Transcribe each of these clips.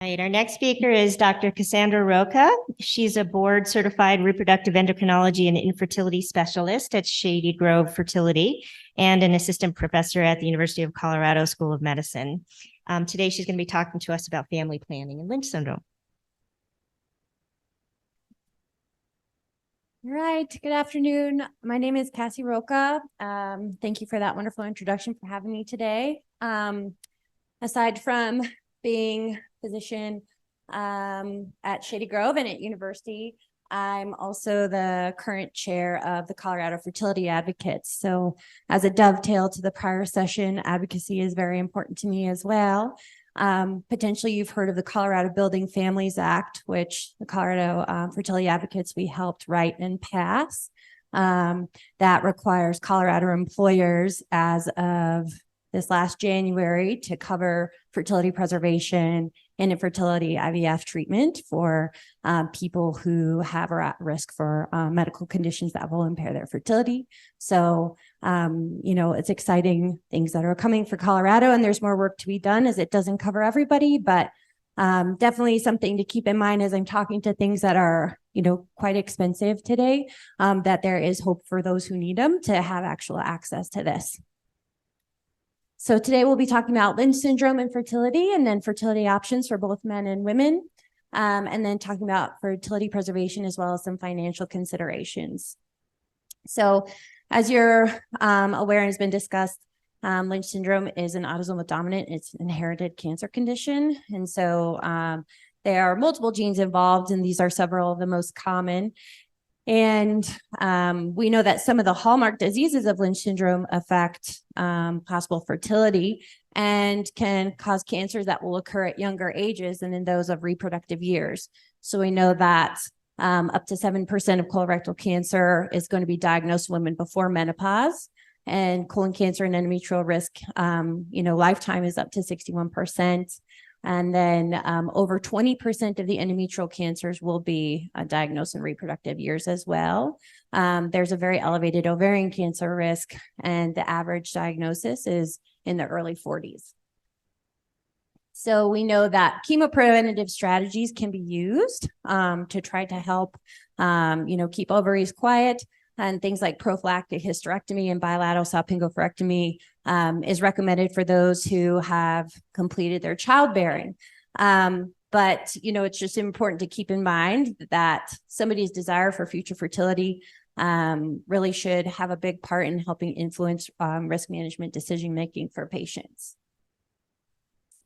Right, our next speaker is Dr. Cassandra Roeca. She's a board-certified reproductive endocrinology and infertility specialist at Shady Grove Fertility and an assistant professor at the University of Colorado School of Medicine. Today, she's going to be talking to us about family planning and Lynch syndrome. All right, good afternoon. My name is Cassie Roeca. Thank you for that wonderful introduction for having me today. Aside from being a physician at Shady Grove and at university, I'm also the current chair of the Colorado Fertility Advocates. So as a dovetail to the prior session, advocacy is very important to me as well. Potentially you've heard of the Colorado Building Families Act, which the Colorado Fertility Advocates, we helped write and pass. That requires Colorado employers as of this last January to cover fertility preservation and infertility IVF treatment for people who have or are at risk for medical conditions that will impair their fertility. So, it's exciting things that are coming for Colorado, and there's more work to be done as it doesn't cover everybody, but definitely something to keep in mind as I'm talking to things that are, quite expensive today, that there is hope for those who need them to have actual access to this. So today we'll be talking about Lynch syndrome and fertility, and then fertility options for both men and women, and then talking about fertility preservation as well as some financial considerations. So as you're aware and has been discussed, Lynch syndrome is an autosomal dominant, it's an inherited cancer condition. And so there are multiple genes involved, and these are several of the most common. And we know that some of the hallmark diseases of Lynch syndrome affect possible fertility and can cause cancers that will occur at younger ages than in those of reproductive years. So we know that up to 7% of colorectal cancer is going to be diagnosed in women before menopause, and colon cancer and endometrial risk, lifetime is up to 61%. And then over 20% of the endometrial cancers will be diagnosed in reproductive years as well. There's a very elevated ovarian cancer risk, and the average diagnosis is in the early 40s. So we know that chemopreventative strategies can be used to try to help, keep ovaries quiet. And things like prophylactic hysterectomy and bilateral salpingo-oophorectomy is recommended for those who have completed their childbearing. But, it's just important to keep in mind that somebody's desire for future fertility really should have a big part in helping influence risk management decision-making for patients.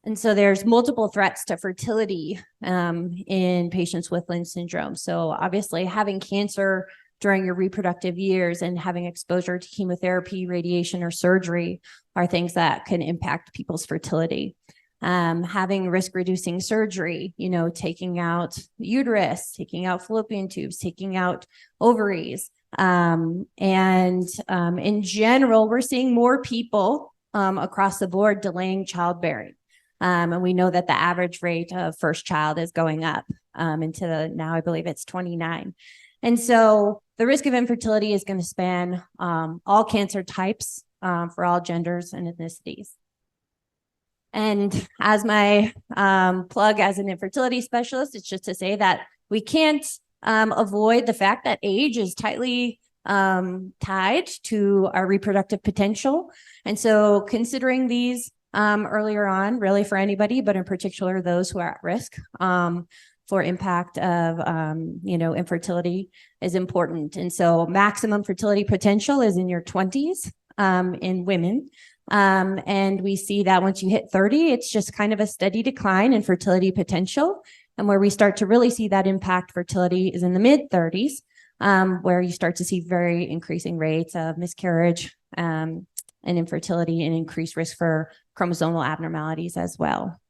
And so there's multiple threats to fertility in patients with Lynch syndrome. So obviously having cancer during your reproductive years and having exposure to chemotherapy, radiation, or surgery are things that can impact people's fertility. Having risk-reducing surgery, taking out uterus, taking out fallopian tubes, taking out ovaries. And in general, we're seeing more people across the board delaying childbearing. And we know that the average rate of first child is going up now I believe it's 29. And so the risk of infertility is going to span all cancer types for all genders and ethnicities. And as my plug as an infertility specialist, it's just to say that we can't avoid the fact that age is tightly tied to our reproductive potential. And so considering these earlier on, really for anybody, but in particular those who are at risk for impact of, infertility is important. And so maximum fertility potential is in your 20s in women. And we see that once you hit 30, it's just kind of a steady decline in fertility potential. And where we start to really see that impact fertility is in the mid 30s, where you start to see very increasing rates of miscarriage and infertility and increased risk for chromosomal abnormalities as well.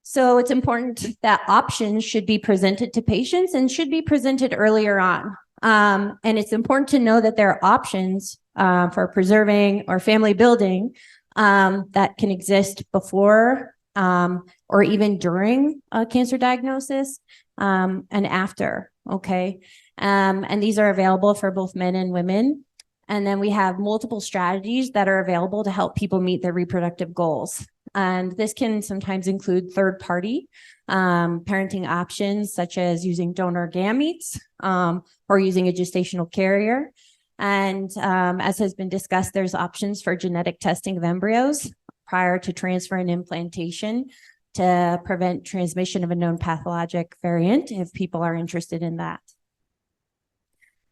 So it's important that options should be presented to patients and should be presented earlier on. And it's important to know that there are options for preserving or family building that can exist before or even during a cancer diagnosis and after, okay? And these are available for both men and women. And then we have multiple strategies that are available to help people meet their reproductive goals. And this can sometimes include third-party parenting options, such as using donor gametes or using a gestational carrier. And as has been discussed, there's options for genetic testing of embryos prior to transfer and implantation to prevent transmission of a known pathologic variant if people are interested in that.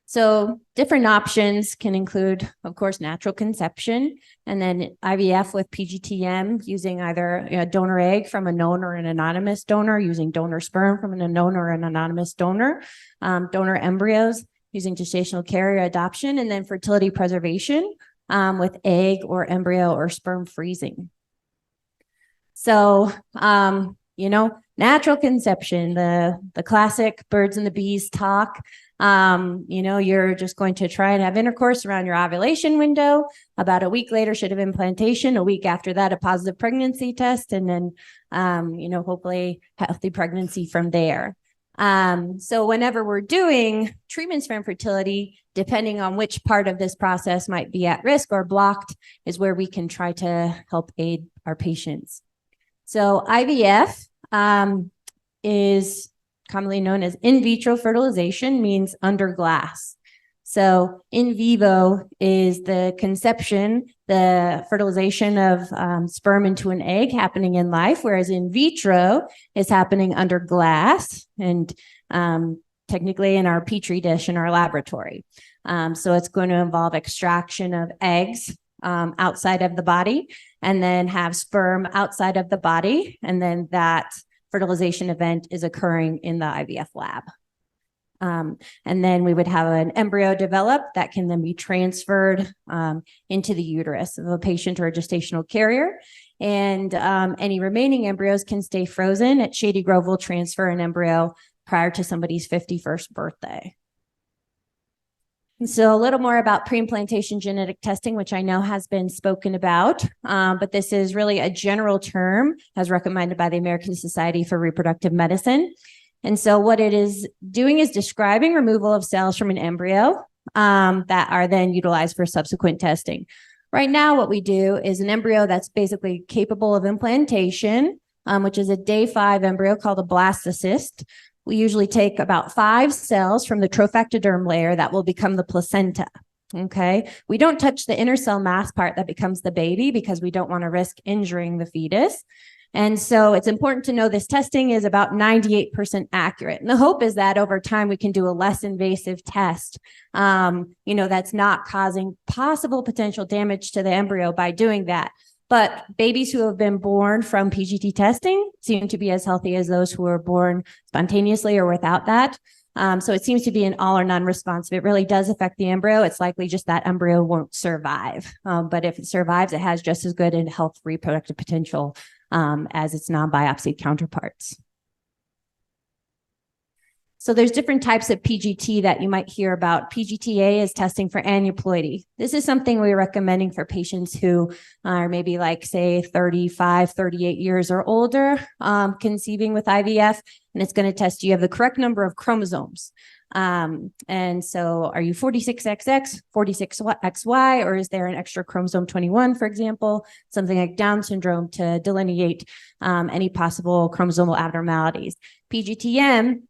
So different options can include, of course, natural conception, and then IVF with PGTM using either a donor egg from a known or an anonymous donor, using donor sperm from an unknown or an anonymous donor, donor embryos using gestational carrier adoption, and then fertility preservation with egg or embryo or sperm freezing. So, natural conception, the classic birds and the bees talk. You're just going to try and have intercourse around your ovulation window. About a week later, should have implantation. A week after that, a positive pregnancy test, and then, hopefully healthy pregnancy from there. So whenever we're doing treatments for infertility, depending on which part of this process might be at risk or blocked, is where we can try to help aid our patients. So IVF is commonly known as in vitro fertilization, means under glass. So in vivo is the conception, the fertilization of sperm into an egg happening in life, whereas in vitro is happening under glass and technically in our petri dish in our laboratory. So it's going to involve extraction of eggs outside of the body, and then have sperm outside of the body, and then that fertilization event is occurring in the IVF lab. And then we would have an embryo develop that can then be transferred into the uterus of a patient or a gestational carrier. And any remaining embryos can stay frozen. At Shady Grove, we'll transfer an embryo prior to somebody's 51st birthday. And so a little more about pre-implantation genetic testing, which I know has been spoken about, but this is really a general term as recommended by the American Society for Reproductive Medicine. And so what it is doing is describing removal of cells from an embryo that are then utilized for subsequent testing. Right now, what we do is an embryo that's basically capable of implantation, which is a day 5 embryo called a blastocyst. We usually take about 5 cells from the trophectoderm layer that will become the placenta. Okay. We don't touch the inner cell mass part that becomes the baby because we don't want to risk injuring the fetus. And so it's important to know this testing is about 98% accurate. And the hope is that over time we can do a less invasive test, that's not causing possible potential damage to the embryo by doing that. But babies who have been born from PGT testing seem to be as healthy as those who were born spontaneously or without that. So it seems to be an all or none response. If it really does affect the embryo, it's likely just that embryo won't survive. But if it survives, it has just as good a health reproductive potential as its non-biopsied counterparts. So there's different types of PGT that you might hear about. PGTA is testing for aneuploidy. This is something we're recommending for patients who are maybe say 35, 38 years or older, conceiving with IVF, and it's going to test you have the correct number of chromosomes. And so are you 46XX, 46XY, or is there an extra chromosome 21, for example, something like Down syndrome to delineate any possible chromosomal abnormalities. PGTM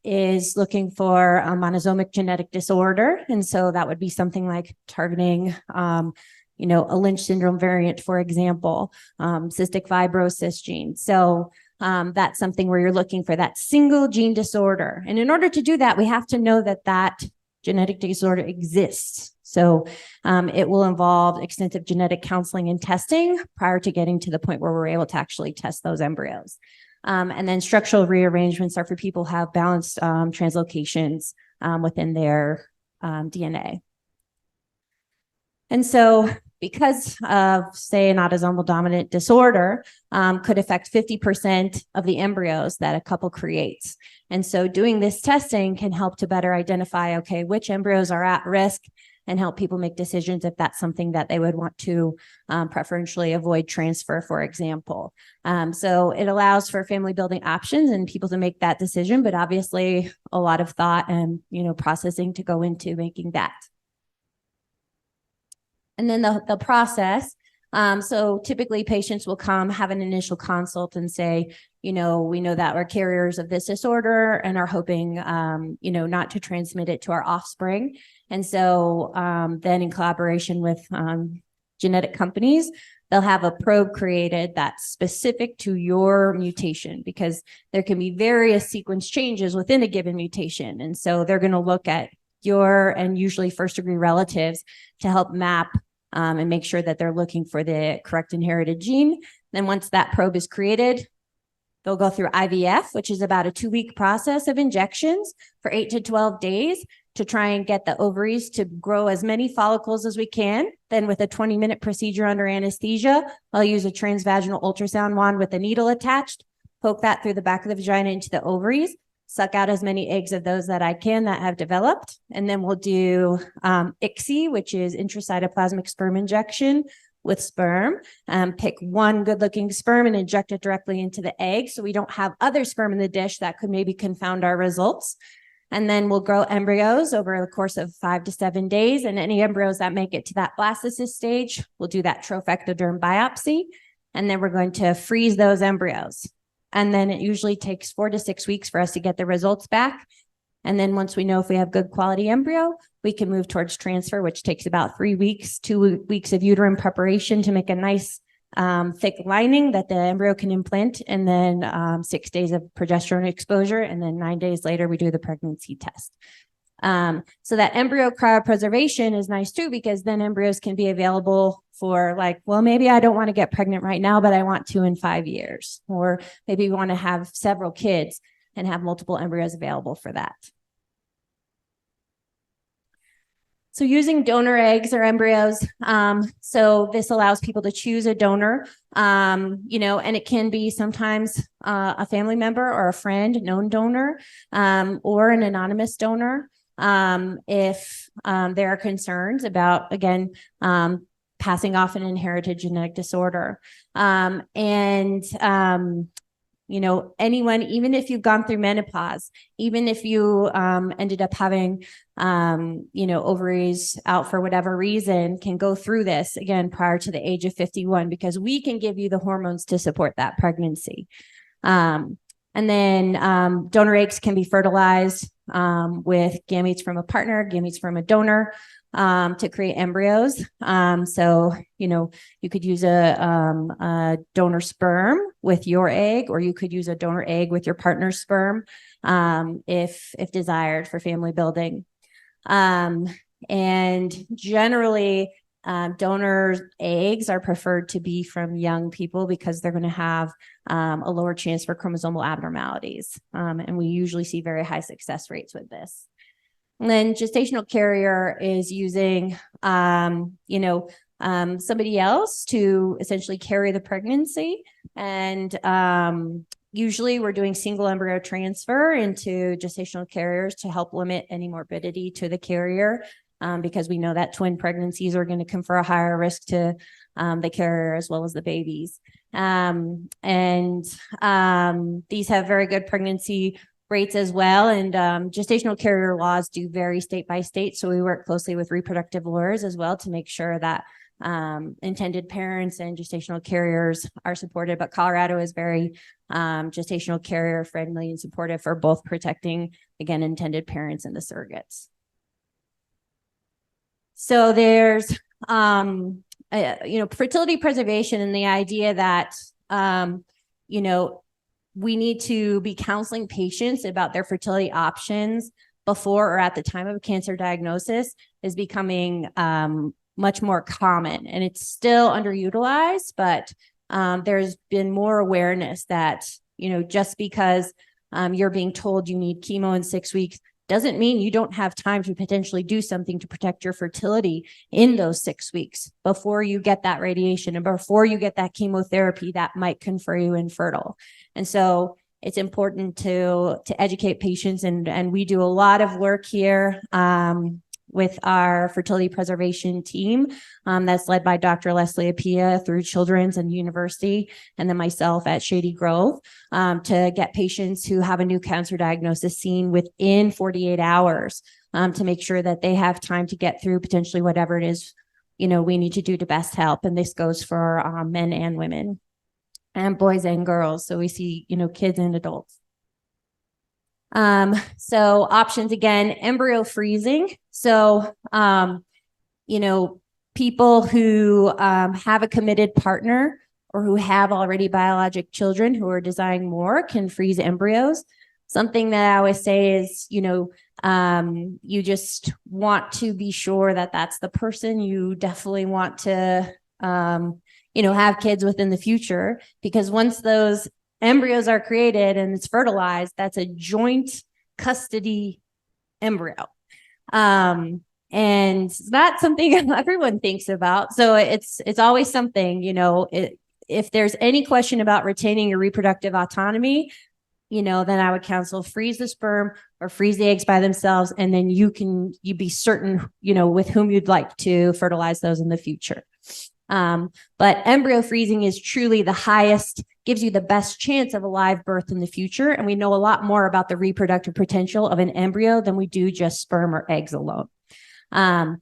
is looking for a monosomic genetic disorder. And so that would be something like targeting, a Lynch syndrome variant, for example, cystic fibrosis gene. So that's something where you're looking for that single gene disorder. And in order to do that, we have to know that that genetic disorder exists. So it will involve extensive genetic counseling and testing prior to getting to the point where we're able to actually test those embryos. And then structural rearrangements are for people who have balanced translocations within their DNA. And so because of, say, an autosomal dominant disorder could affect 50% of the embryos that a couple creates. And so doing this testing can help to better identify, okay, which embryos are at risk and help people make decisions if that's something that they would want to preferentially avoid transfer, for example. So it allows for family building options and people to make that decision, but obviously a lot of thought and, processing to go into making that. And then the process, So typically patients will come, have an initial consult and say, we know that we're carriers of this disorder and are hoping, not to transmit it to our offspring. And so then in collaboration with genetic companies, they'll have a probe created that's specific to your mutation, because there can be various sequence changes within a given mutation. And so they're going to look at your and usually first degree relatives to help map and make sure that they're looking for the correct inherited gene. Then once that probe is created, they'll go through IVF, which is about a 2-week process of injections for 8 to 12 days to try and get the ovaries to grow as many follicles as we can. Then with a 20-minute procedure under anesthesia, I'll use a transvaginal ultrasound wand with a needle attached, poke that through the back of the vagina into the ovaries, suck out as many eggs of those that I can that have developed. And then we'll do ICSI, which is intracytoplasmic sperm injection with sperm. Pick one good-looking sperm and inject it directly into the egg so we don't have other sperm in the dish that could maybe confound our results. And then we'll grow embryos over the course of 5 to 7 days. And any embryos that make it to that blastocyst stage, we'll do that trophectoderm biopsy. And then we're going to freeze those embryos. And then it usually takes 4 to 6 weeks for us to get the results back. And then once we know if we have good quality embryo, we can move towards transfer, which takes about 3 weeks, 2 weeks of uterine preparation to make a nice thick lining that the embryo can implant, and then 6 days of progesterone exposure. And then 9 days later, we do the pregnancy test. So that embryo cryopreservation is nice too, because then embryos can be available for maybe I don't want to get pregnant right now, but I want to in 5 years, or maybe we want to have several kids and have multiple embryos available for that. So using donor eggs or embryos, so this allows people to choose a donor, and it can be sometimes a family member or a friend, known donor, or an anonymous donor. If there are concerns about, again, passing off an inherited genetic disorder. Anyone, even if you've gone through menopause, even if you ended up having, ovaries out for whatever reason, can go through this again prior to the age of 51, because we can give you the hormones to support that pregnancy. And then donor eggs can be fertilized with gametes from a partner, gametes from a donor, to create embryos. So, you could use a donor sperm with your egg, or you could use a donor egg with your partner's sperm, if desired, for family building. And generally, donor eggs are preferred to be from young people because they're going to have a lower chance for chromosomal abnormalities. And we usually see very high success rates with this. And then gestational carrier is using, somebody else to essentially carry the pregnancy. And usually we're doing single embryo transfer into gestational carriers to help limit any morbidity to the carrier, because we know that twin pregnancies are going to confer a higher risk to the carrier as well as the babies. These have very good pregnancy rates as well. And gestational carrier laws do vary state by state. So we work closely with reproductive lawyers as well to make sure that intended parents and gestational carriers are supported. But Colorado is very gestational carrier friendly and supportive for both protecting, again, intended parents and the surrogates. So there's, fertility preservation and the idea that, we need to be counseling patients about their fertility options before or at the time of a cancer diagnosis is becoming much more common. And it's still underutilized, but there's been more awareness that, just because you're being told you need chemo in 6 weeks doesn't mean you don't have time to potentially do something to protect your fertility in those 6 weeks before you get that radiation and before you get that chemotherapy that might confer you infertile. And so it's important to educate patients. And we do a lot of work here with our fertility preservation team that's led by Dr. Leslie Apia through Children's and University, and then myself at Shady Grove, to get patients who have a new cancer diagnosis seen within 48 hours to make sure that they have time to get through potentially whatever it is we need to do to best help. And this goes for men and women and boys and girls. So we see, kids and adults. So options again, embryo freezing. So, people who have a committed partner or who have already biologic children who are desiring more can freeze embryos. Something that I always say is, you just want to be sure that that's the person you definitely want to, have kids with in the future, because once those embryos are created and it's fertilized, that's a joint custody embryo. And that's something everyone thinks about. So it's always something, if there's any question about retaining your reproductive autonomy, then I would counsel freeze the sperm or freeze the eggs by themselves. And then you be certain, with whom you'd like to fertilize those in the future. But embryo freezing is truly the highest, gives you the best chance of a live birth in the future. And we know a lot more about the reproductive potential of an embryo than we do just sperm or eggs alone. And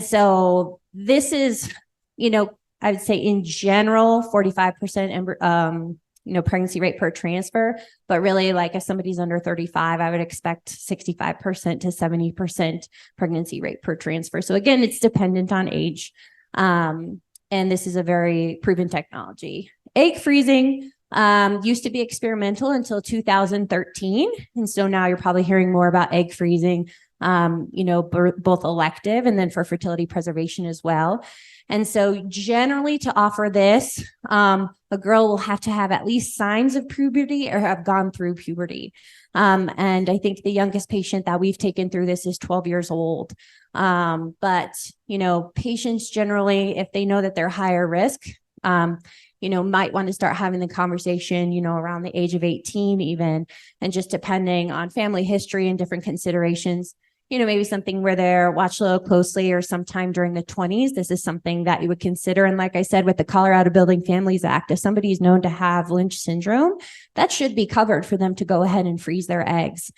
so this is, I would say in general, 45% pregnancy rate per transfer, but really like if somebody's under 35, I would expect 65% to 70% pregnancy rate per transfer. So again, it's dependent on age. And this is a very proven technology. Egg freezing used to be experimental until 2013. And so now you're probably hearing more about egg freezing, both elective and then for fertility preservation as well. And so generally to offer this, a girl will have to have at least signs of puberty or have gone through puberty. And I think the youngest patient that we've taken through this is 12 years old. But, patients generally, if they know that they're higher risk, might want to start having the conversation, around the age of 18 even, and just depending on family history and different considerations, maybe something where they're watched a little closely or sometime during the 20s, this is something that you would consider. And like I said, with the Colorado Building Families Act, if somebody is known to have Lynch syndrome, that should be covered for them to go ahead and freeze their eggs.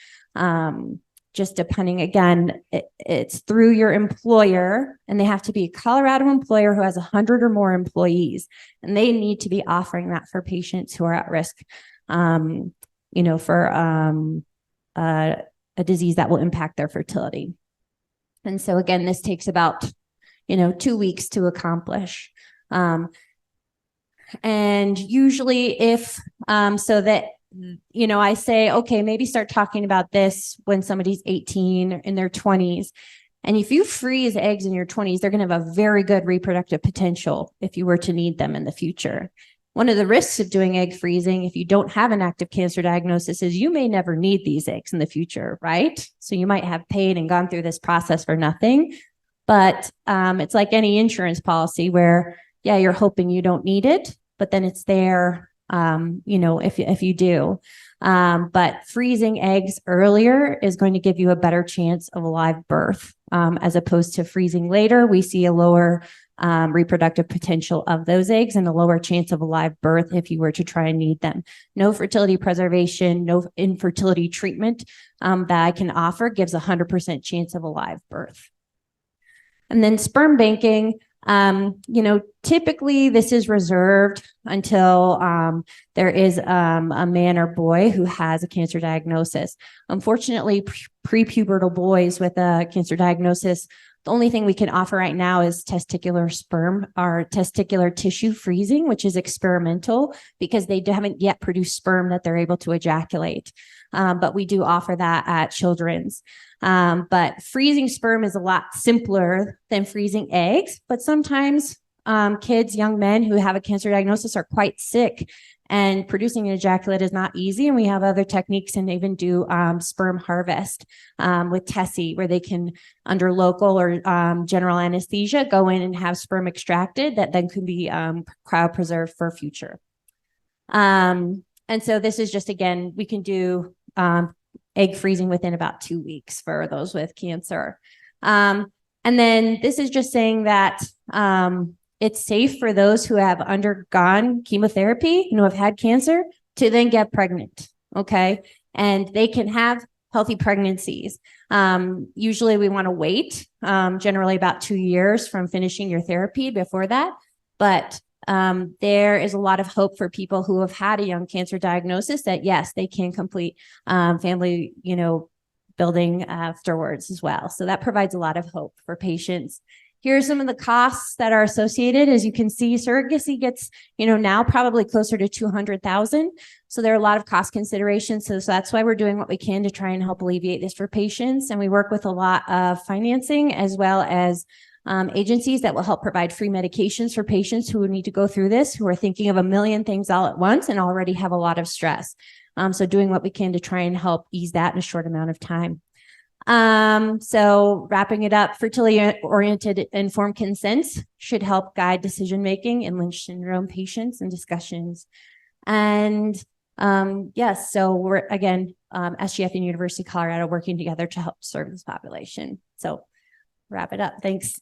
Just depending, again, it's through your employer, and they have to be a Colorado employer who has 100 or more employees, and they need to be offering that for patients who are at risk, for a disease that will impact their fertility. And so again, this takes about, 2 weeks to accomplish. And usually if, I say, okay, maybe start talking about this when somebody's 18 in their 20s. And if you freeze eggs in your 20s, they're going to have a very good reproductive potential if you were to need them in the future. One of the risks of doing egg freezing, if you don't have an active cancer diagnosis, is you may never need these eggs in the future, right? So you might have paid and gone through this process for nothing. But it's like any insurance policy where, yeah, you're hoping you don't need it, but then it's there, if you do. But freezing eggs earlier is going to give you a better chance of a live birth, as opposed to freezing later. We see a lower reproductive potential of those eggs and a lower chance of a live birth if you were to try and need them. No fertility preservation, no infertility treatment that I can offer gives 100% chance of a live birth. And then sperm banking, typically this is reserved until there is a man or boy who has a cancer diagnosis. Unfortunately, prepubertal boys with a cancer diagnosis, the only thing we can offer right now is testicular sperm or testicular tissue freezing, which is experimental because they haven't yet produced sperm that they're able to ejaculate. But we do offer that at Children's. But freezing sperm is a lot simpler than freezing eggs. But sometimes kids, young men who have a cancer diagnosis are quite sick, and producing an ejaculate is not easy. And we have other techniques and even do sperm harvest with Tessie, where they can, under local or general anesthesia, go in and have sperm extracted that then can be cryopreserved for future. And so this is just, again, we can do egg freezing within about 2 weeks for those with cancer. And then this is just saying that it's safe for those who have undergone chemotherapy, have had cancer, to then get pregnant, okay? And they can have healthy pregnancies. Usually we want to wait, generally about 2 years from finishing your therapy before that. But there is a lot of hope for people who have had a young cancer diagnosis that yes, they can complete family, building afterwards as well. So that provides a lot of hope for patients. Here are some of the costs that are associated. As you can see, surrogacy gets, now probably closer to 200,000. So there are a lot of cost considerations. So that's why we're doing what we can to try and help alleviate this for patients. And we work with a lot of financing as well as agencies that will help provide free medications for patients who need to go through this, who are thinking of a million things all at once and already have a lot of stress. So doing what we can to try and help ease that in a short amount of time. So wrapping it up, fertility-oriented informed consent should help guide decision-making in Lynch syndrome patients and discussions. And yes, so we're, again, SGF and University of Colorado working together to help serve this population. So wrap it up. Thanks.